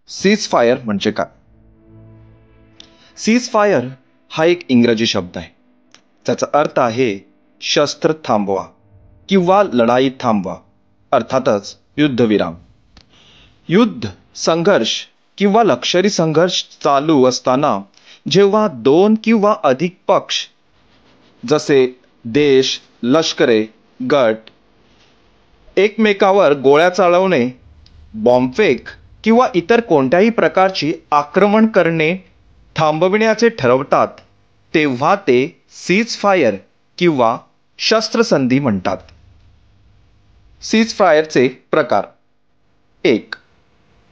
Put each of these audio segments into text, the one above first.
Cease fire म्हणजे काय? Cease fire हा एक इंग्रजी शब्द आहे. त्याचा अर्थ आहे शस्त्र थांबवा किंवा लढाई थांबवा, अर्थातच युद्धविराम. युद्ध, संघर्ष किंवा लष्करी संघर्ष चालू असताना जेव्हा दोन किंवा अधिक पक्ष जसे देश, लष्करे, गट एकमेकावर गोळ्या चालवणे, बॉम्बफेक किंवा इतर कोणत्याही प्रकारची आक्रमण करणे थांबविण्याचे ठरवतात, तेव्हा ते सीज फायर किंवा शस्त्रसंधी म्हणतात. सीज फायरचे प्रकार: 1.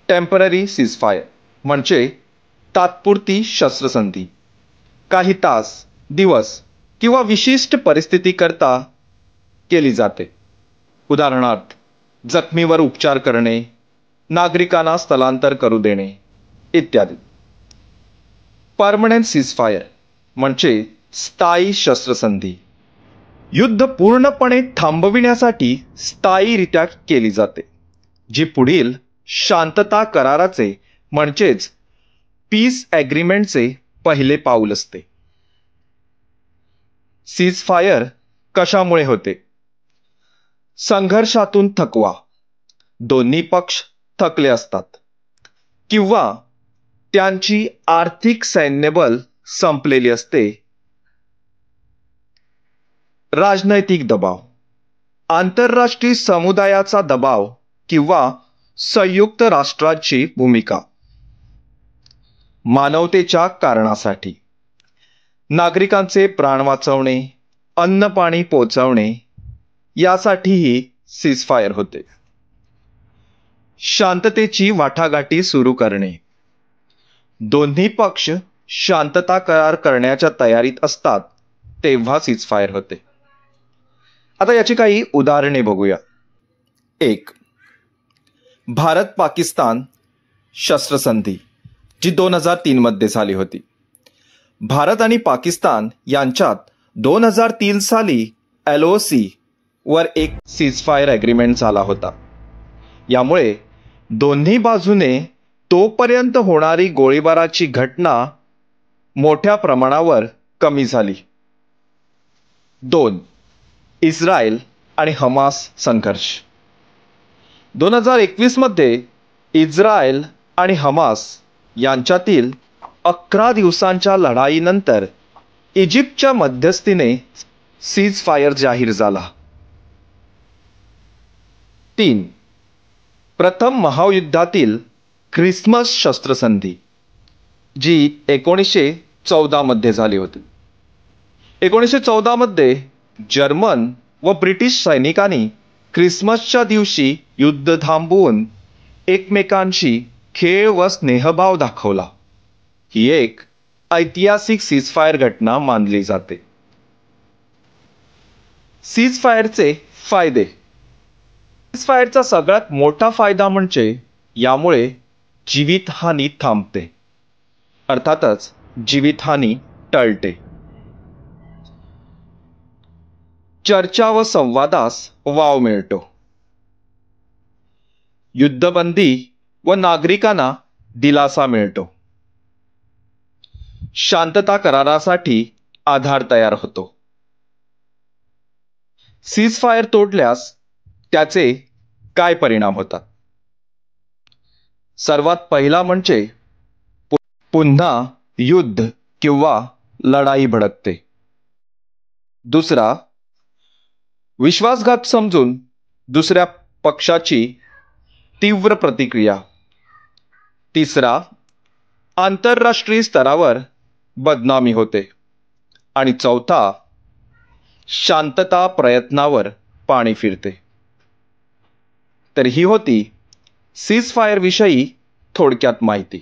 टेम्पररी सीज फायर म्हणजे तात्पुरती शस्त्रसंधी. काही तास, दिवस किंवा विशिष्ट परिस्थितीकरता केली जाते. उदाहरणार्थ, जखमीवर उपचार करणे, नागरिकांना स्थलांतर करू देणे इत्यादी. परमनंट सीज फायर म्हणजे स्थायी शस्त्रसंधी. युद्ध पूर्णपणे थांबविण्यासाठी स्थायीरित्या केली जाते, जी पुढील शांतता कराराचे म्हणजेच पीस ॲग्रीमेंटचे पहिले पाऊल असते. सीज फायर कशामुळे होते? संघर्षातून थकवा, दोन्ही पक्ष थकले असतात किंवा त्यांची आर्थिक सैन्यबल संपलेली असते. राजनैतिक दबाव, आंतरराष्ट्रीय समुदायाचा दबाव किंवा संयुक्त राष्ट्रांची भूमिका. मानवतेच्या कारणासाठी, नागरिकांचे प्राण वाचवणे, अन्न पाणी पोचवणे यासाठीही सीज फायर होते. शांततेची वाटाघाटी सुरू करणे, दोन्ही पक्ष शांतता करार करण्याच्या तयारीत असतात तेव्हा सीज फायर होते. आता याची काही उदाहरणे बघूया. 1. भारत पाकिस्तान शस्त्रसंधी, जी 2003 मध्ये झाली होती. भारत आणि पाकिस्तान यांच्यात 2003 साली LOC वर एक सीज फायर ॲग्रीमेंट झाला होता. यामुळे दोन्ही बाजूने तोपर्यंत होणारी गोळीबाराची घटना मोठ्या प्रमाणावर कमी झाली. 2. इस्रायल आणि हमास संघर्ष. 2021 मध्ये इस्रायल आणि हमास यांच्यातील 11 दिवसांच्या लढाईनंतर इजिप्तच्या मध्यस्थीने सीज फायर जाहीर झाला. 3. प्रथम महायुद्धातील ख्रिसमस शस्त्रसंधी, जी 1914 मध्ये झाली होती. 1914 मध्ये जर्मन व ब्रिटिश सैनिकांनी ख्रिसमसच्या दिवशी युद्ध थांबवून एकमेकांशी खेळ व स्नेहभाव दाखवला. ही एक ऐतिहासिक सीज फायर घटना मानली जाते. सीज फायरचे फायदे. सीज फायरचा सगळ्यात मोठा फायदा म्हणजे यामुळे जीवितहानी थांबते, अर्थातच जीवितहानी टळते. चर्चा व संवादास वाव मिळतो. युद्धबंदी व नागरिकांना दिलासा मिळतो. शांतता करारासाठी आधार तयार होतो. सीज फायर तोडल्यास त्याचे काय परिणाम होतात? सर्वात पहिला म्हणजे पुन्हा युद्ध किंवा लढाई भडकते. दुसरा, विश्वासघात समजून दुसऱ्या पक्षाची तीव्र प्रतिक्रिया. तिसरा, आंतरराष्ट्रीय स्तरावर बदनामी होते. आणि चौथा, शांतता प्रयत्नावर पाणी फिरते. तर ही होती सीज फायर विषयी थोडक्यात माहिती.